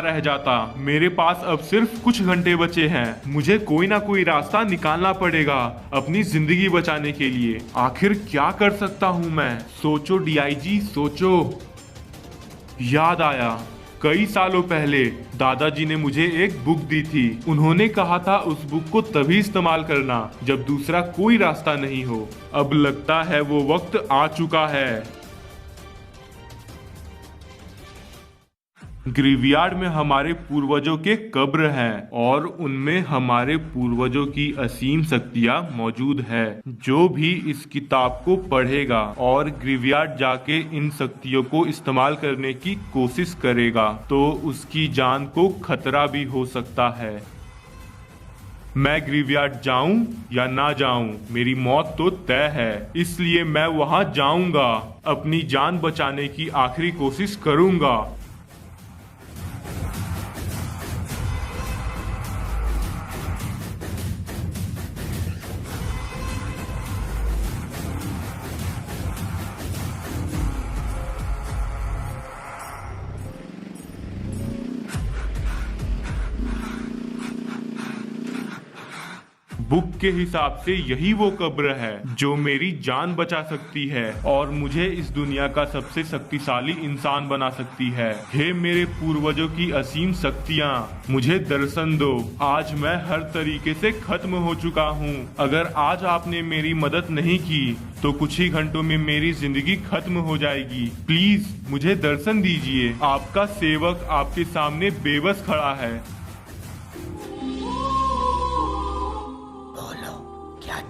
रह जाता। मेरे पास अब सिर्फ कुछ घंटे बचे हैं। मुझे कोई ना कोई रास्ता निकालना पड़ेगा अपनी जिंदगी बचाने के लिए। आखिर क्या कर सकता हूँ मैं? सोचो डीआईजी, सोचो। याद आया, कई सालों पहले दादाजी ने मुझे एक बुक दी थी। उन्होंने कहा था उस बुक को तभी इस्तेमाल करना जब दूसरा कोई रास्ता नहीं हो। अब लगता है वो वक्त आ चुका है। ग्रेवयार्ड में हमारे पूर्वजों के कब्र हैं और उनमें हमारे पूर्वजों की असीम शक्तियां मौजूद है। जो भी इस किताब को पढ़ेगा और ग्रेवयार्ड जाके इन शक्तियों को इस्तेमाल करने की कोशिश करेगा तो उसकी जान को खतरा भी हो सकता है। मैं ग्रेवयार्ड जाऊं या ना जाऊं, मेरी मौत तो तय है। इसलिए मैं वहां जाऊंगा, अपनी जान बचाने की आखिरी कोशिश करूंगा। बुक के हिसाब से यही वो कब्र है जो मेरी जान बचा सकती है और मुझे इस दुनिया का सबसे शक्तिशाली इंसान बना सकती है। हे मेरे पूर्वजों की असीम शक्तियाँ, मुझे दर्शन दो। आज मैं हर तरीके से खत्म हो चुका हूँ। अगर आज आपने मेरी मदद नहीं की तो कुछ ही घंटों में मेरी जिंदगी खत्म हो जाएगी। प्लीज मुझे दर्शन दीजिए। आपका सेवक आपके सामने बेबस खड़ा है।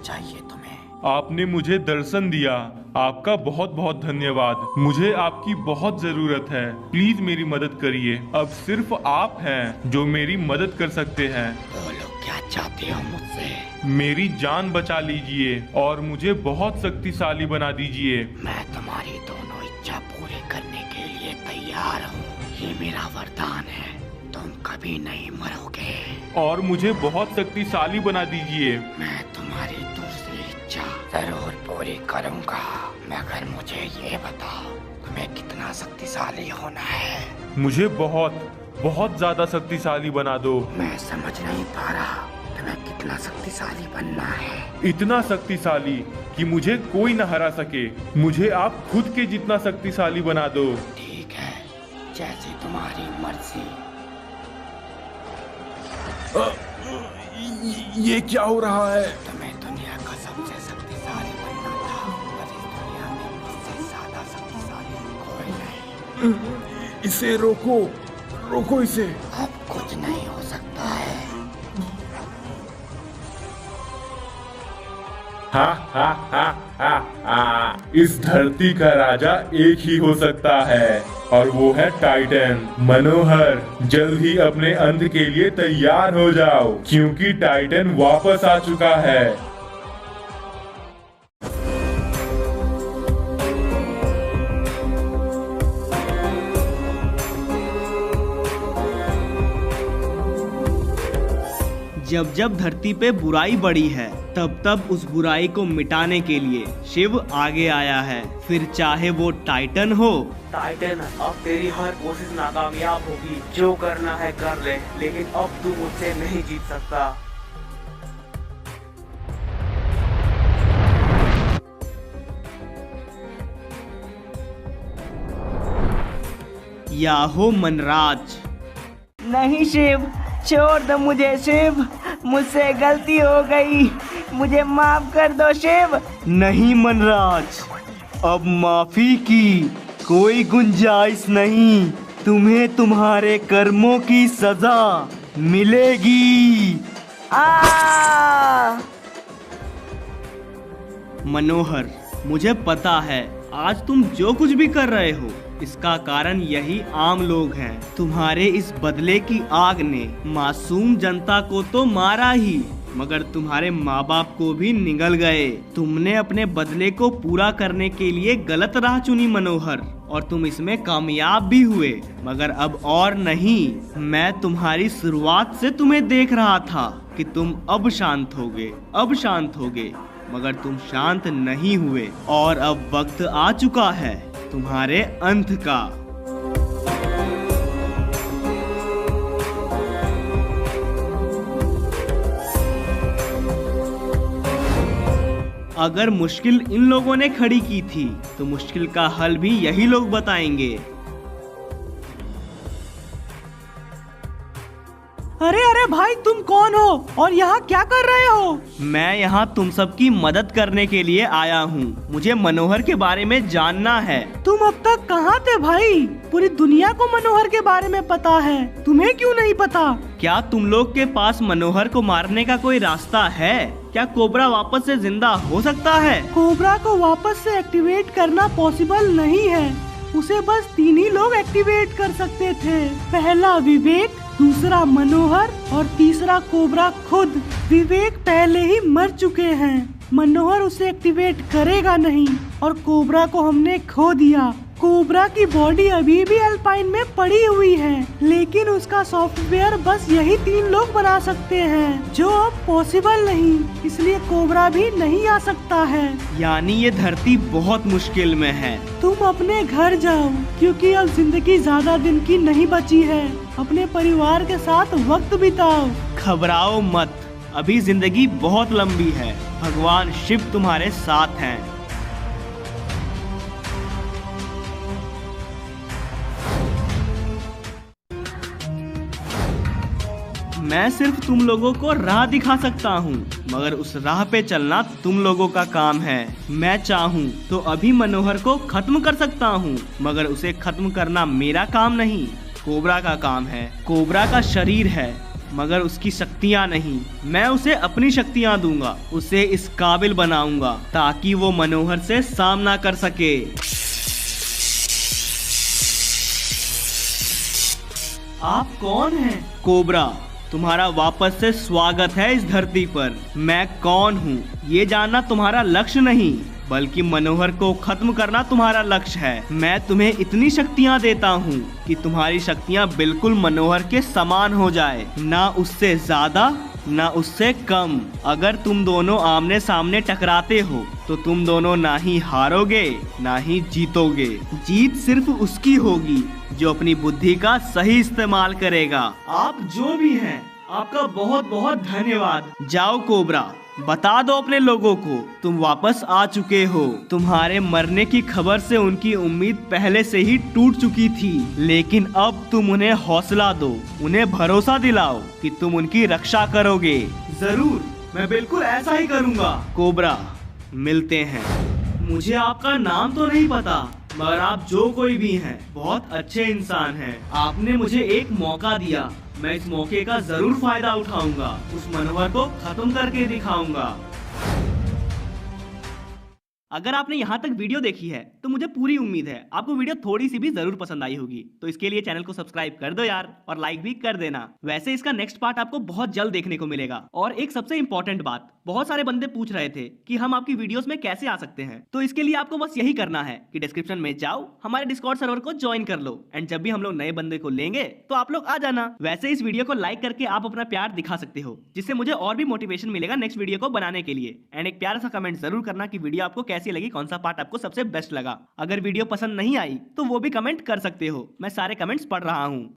चाहिए तुम्हें? आपने मुझे दर्शन दिया, आपका बहुत बहुत धन्यवाद। मुझे आपकी बहुत जरूरत है। प्लीज मेरी मदद करिए। अब सिर्फ आप हैं जो मेरी मदद कर सकते हैं। बोलो क्या चाहते हो मुझसे? मेरी जान बचा लीजिए और मुझे बहुत शक्तिशाली बना दीजिए। मैं तुम्हारी दोनों इच्छा पूरी करने के लिए तैयार हूँ। ये मेरा वरदान है, तुम कभी नहीं मरोगे। और मुझे बहुत शक्तिशाली बना दीजिए। मैं तुम्हारी दूसरी इच्छा जरूर पूरी करूंगा, मगर मुझे ये बताओ तुम्हें कितना शक्तिशाली होना है? मुझे बहुत ज्यादा शक्तिशाली बना दो। मैं समझ नहीं पा रहा तुम्हें कितना शक्तिशाली बनना है। इतना शक्तिशाली कि मुझे कोई न हरा सके। मुझे आप खुद के जितना शक्तिशाली बना दो। ठीक है, जैसी तुम्हारी मर्जी। ये क्या हो रहा है? तुम्हें दुनिया का सबसे शक्तिशाली बनना था, पर इस दुनिया में मुझसे ज्यादा शक्तिशाली कोई नहीं। इसे रोको, रोको इसे। अब कुछ नहीं हो सकता है। हा हा हा हा हा। इस धरती का राजा एक ही हो सकता है और वो है टाइटन। मनोहर, जल्द ही अपने अंत के लिए तैयार हो जाओ क्योंकि टाइटन वापस आ चुका है। जब जब धरती पे बुराई बढ़ी है तब तब उस बुराई को मिटाने के लिए शिव आगे आया है, फिर चाहे वो टाइटन हो। टाइटन, अब तेरी हर कोशिश नाकामयाब होगी। जो करना है कर ले, लेकिन अब तू मुझसे नहीं जीत सकता। या हो मनराज। नहीं शिव, छोड़ दो मुझे शिव, मुझसे गलती हो गई, मुझे माफ कर दो शिव। नहीं मनराज, अब माफी की कोई गुंजाइश नहीं। तुम्हें तुम्हारे कर्मों की सजा मिलेगी। मनोहर, मुझे पता है आज तुम जो कुछ भी कर रहे हो इसका कारण यही आम लोग हैं। तुम्हारे इस बदले की आग ने मासूम जनता को तो मारा ही, मगर तुम्हारे माँ बाप को भी निगल गए। तुमने अपने बदले को पूरा करने के लिए गलत राह चुनी मनोहर, और तुम इसमें कामयाब भी हुए, मगर अब और नहीं। मैं तुम्हारी शुरुआत से तुम्हें देख रहा था कि तुम अब शांत होगे, अब शांत होगे, मगर तुम शांत नहीं हुए और अब वक्त आ चुका है तुम्हारे अंत का। अगर मुश्किल इन लोगों ने खड़ी की थी तो मुश्किल का हल भी यही लोग बताएंगे। अरे अरे भाई, तुम कौन हो और यहाँ क्या कर रहे हो? मैं यहाँ तुम सबकी मदद करने के लिए आया हूँ। मुझे मनोहर के बारे में जानना है। तुम अब तक कहाँ थे भाई? पूरी दुनिया को मनोहर के बारे में पता है, तुम्हें क्यों नहीं पता? क्या तुम लोग के पास मनोहर को मारने का कोई रास्ता है? क्या कोबरा वापस से जिंदा हो सकता है? कोबरा को वापस से एक्टिवेट करना पॉसिबल नहीं है। उसे बस 3 ही लोग एक्टिवेट कर सकते थे। पहला विवेक, दूसरा मनोहर और तीसरा कोबरा खुद। विवेक पहले ही मर चुके हैं। मनोहर उसे एक्टिवेट करेगा नहीं और कोबरा को हमने खो दिया। कोबरा की बॉडी अभी भी अल्पाइन में पड़ी हुई है, लेकिन उसका सॉफ्टवेयर बस यही 3 लोग बना सकते हैं, जो अब पॉसिबल नहीं, इसलिए कोबरा भी नहीं आ सकता है। यानी ये धरती बहुत मुश्किल में है। तुम अपने घर जाओ, क्योंकि अब जिंदगी ज्यादा दिन की नहीं बची है। अपने परिवार के साथ वक्त बिताओ। घबराओ मत, अभी जिंदगी बहुत लंबी है। भगवान शिव तुम्हारे साथ हैं। मैं सिर्फ तुम लोगों को राह दिखा सकता हूँ, मगर उस राह पे चलना तुम लोगों का काम है। मैं चाहूँ तो अभी मनोहर को खत्म कर सकता हूँ, मगर उसे खत्म करना मेरा काम नहीं, कोबरा का काम है। कोबरा का शरीर है, मगर उसकी शक्तियाँ नहीं। मैं उसे अपनी शक्तियाँ दूंगा, उसे इस काबिल बनाऊंगा ताकि वो मनोहर से सामना कर सके। आप कौन हैं? कोबरा, तुम्हारा वापस से स्वागत है इस धरती पर। मैं कौन हूँ ये जानना तुम्हारा लक्ष्य नहीं, बल्कि मनोहर को खत्म करना तुम्हारा लक्ष्य है। मैं तुम्हें इतनी शक्तियाँ देता हूँ कि तुम्हारी शक्तियाँ बिल्कुल मनोहर के समान हो जाए, ना उससे ज्यादा ना उससे कम। अगर तुम दोनों आमने सामने टकराते हो तो तुम दोनों ना ही हारोगे ना ही जीतोगे। जीत सिर्फ उसकी होगी जो अपनी बुद्धि का सही इस्तेमाल करेगा। आप जो भी हैं, आपका बहुत बहुत धन्यवाद। जाओ कोबरा, बता दो अपने लोगों को तुम वापस आ चुके हो। तुम्हारे मरने की खबर से उनकी उम्मीद पहले से ही टूट चुकी थी, लेकिन अब तुम उन्हें हौसला दो, उन्हें भरोसा दिलाओ कि तुम उनकी रक्षा करोगे। जरूर, मैं बिल्कुल ऐसा ही करूँगा। कोबरा, मिलते हैं। मुझे आपका नाम तो नहीं पता, मगर आप जो कोई भी हैं, बहुत अच्छे इंसान हैं। आपने मुझे एक मौका दिया, मैं इस मौके का जरूर फायदा उठाऊंगा। उस मनोहर को खत्म करके दिखाऊंगा। अगर आपने यहाँ तक वीडियो देखी है तो मुझे पूरी उम्मीद है आपको वीडियो थोड़ी सी भी जरूर पसंद आई होगी। तो इसके लिए चैनल को सब्सक्राइब कर दो यार, और लाइक भी कर देना। वैसे इसका नेक्स्ट पार्ट आपको बहुत जल्द देखने को मिलेगा। और एक सबसे इंपॉर्टेंट बात, बहुत सारे बंदे पूछ रहे थे कि हम आपकी वीडियोस में कैसे आ सकते हैं, तो इसके लिए आपको बस यही करना है कि डिस्क्रिप्शन में जाओ, हमारे डिस्कॉर्ड सर्वर को ज्वाइन कर लो, एंड जब भी हम लोग नए बंदे को लेंगे तो आप लोग आ जाना। वैसे इस वीडियो को लाइक करके आप अपना प्यार दिखा सकते हो, जिससे मुझे और भी मोटिवेशन मिलेगा नेक्स्ट वीडियो को बनाने के लिए। एंड एक प्यारा सा कमेंट जरूर करना कि वीडियो आपको कैसी लगी, कौन सा पार्ट आपको सबसे बेस्ट लगा। अगर वीडियो पसंद नहीं आई तो वो भी कमेंट कर सकते हो, मैं सारे कमेंट्स पढ़ रहा हूँ।